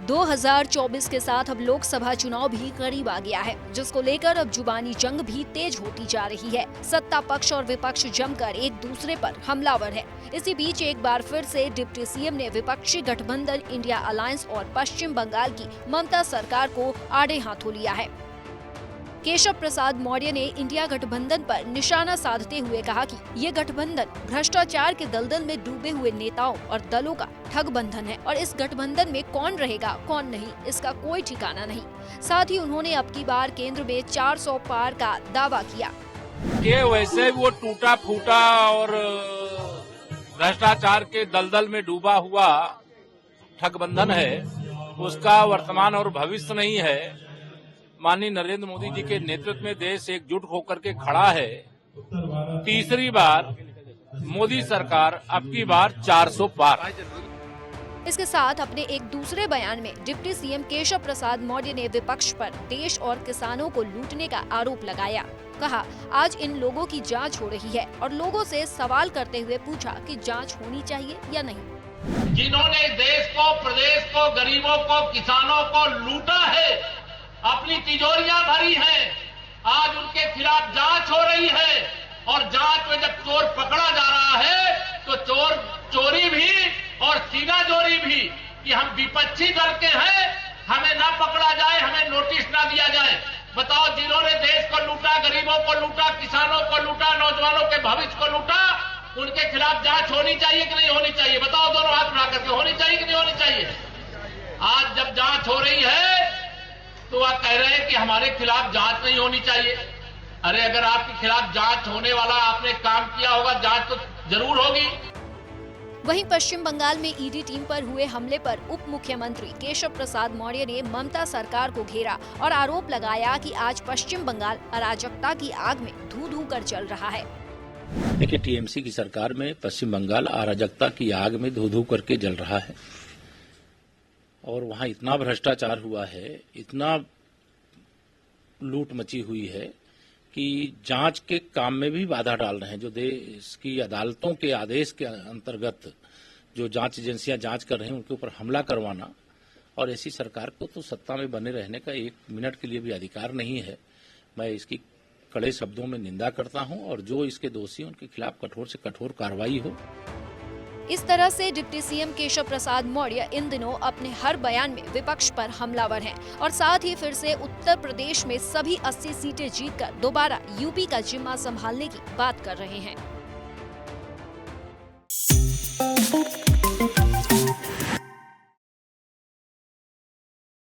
2024 के साथ अब लोकसभा चुनाव भी करीब आ गया है, जिसको लेकर अब जुबानी जंग भी तेज होती जा रही है। सत्ता पक्ष और विपक्ष जमकर एक दूसरे पर हमलावर है। इसी बीच एक बार फिर से डिप्टी सीएम ने विपक्षी गठबंधन इंडिया अलायंस और पश्चिम बंगाल की ममता सरकार को आड़े हाथों लिया है। केशव प्रसाद मौर्य ने इंडिया गठबंधन पर निशाना साधते हुए कहा कि ये गठबंधन भ्रष्टाचार के दलदल में डूबे हुए नेताओं और दलों का ठगबंधन है और इस गठबंधन में कौन रहेगा कौन नहीं, इसका कोई ठिकाना नहीं। साथ ही उन्होंने अब की बार केंद्र में 400 पार का दावा किया। ये वैसे वो टूटा फूटा और भ्रष्टाचार के दलदल में डूबा हुआ ठगबंधन है, उसका वर्तमान और भविष्य नहीं है। माननीय नरेंद्र मोदी जी के नेतृत्व में देश एकजुट होकर के खड़ा है। तीसरी बार मोदी सरकार, अब की बार 400 पार। इसके साथ अपने एक दूसरे बयान में डिप्टी सीएम केशव प्रसाद मौर्य ने विपक्ष पर देश और किसानों को लूटने का आरोप लगाया। कहा, आज इन लोगों की जांच हो रही है और लोगों से सवाल करते हुए पूछा कि जांच होनी चाहिए या नहीं। जिन्होंने देश को, प्रदेश को, गरीबों को, किसानों को लूटा है, अपनी तिजोरियां भरी हैं, आज उनके खिलाफ जांच हो रही है और जांच में जब चोर पकड़ा जा रहा है तो चोर चोरी भी और सीनाजोरी भी कि हम विपक्षी दल के हैं, हमें ना पकड़ा जाए, हमें नोटिस ना दिया जाए। बताओ, जिन्होंने देश को लूटा, गरीबों को लूटा, किसानों को लूटा, नौजवानों के भविष्य को लूटा, उनके खिलाफ जांच होनी चाहिए कि नहीं होनी चाहिए? बताओ, दोनों हाथ उठा करके होनी चाहिए कि नहीं होनी चाहिए? आज जब जांच हो रही है तो आप कह रहे हैं कि हमारे खिलाफ जांच नहीं होनी चाहिए। अरे अगर आपके खिलाफ जांच होने वाला आपने काम किया होगा, जांच तो जरूर होगी। वहीं पश्चिम बंगाल में ईडी टीम पर हुए हमले पर उप मुख्यमंत्री केशव प्रसाद मौर्य ने ममता सरकार को घेरा और आरोप लगाया कि आज पश्चिम बंगाल अराजकता की आग में धू-धू कर जल रहा है। देखिए, टीएमसी की सरकार में पश्चिम बंगाल अराजकता की आग में धू-धू करके जल रहा है और वहां इतना भ्रष्टाचार हुआ है, इतना लूट मची हुई है कि जांच के काम में भी बाधा डाल रहे हैं। जो देश की अदालतों के आदेश के अंतर्गत जो जांच एजेंसियां जांच कर रही हैं, उनके ऊपर हमला करवाना, और ऐसी सरकार को तो सत्ता में बने रहने का एक मिनट के लिए भी अधिकार नहीं है। मैं इसकी कड़े शब्दों में निंदा करता हूं और जो इसके दोषी हैं उनके खिलाफ कठोर से कठोर कार्रवाई हो। इस तरह से डिप्टी सीएम केशव प्रसाद मौर्य इन दिनों अपने हर बयान में विपक्ष पर हमलावर हैं और साथ ही फिर से उत्तर प्रदेश में सभी 80 सीटें जीतकर दोबारा यूपी का जिम्मा संभालने की बात कर रहे हैं।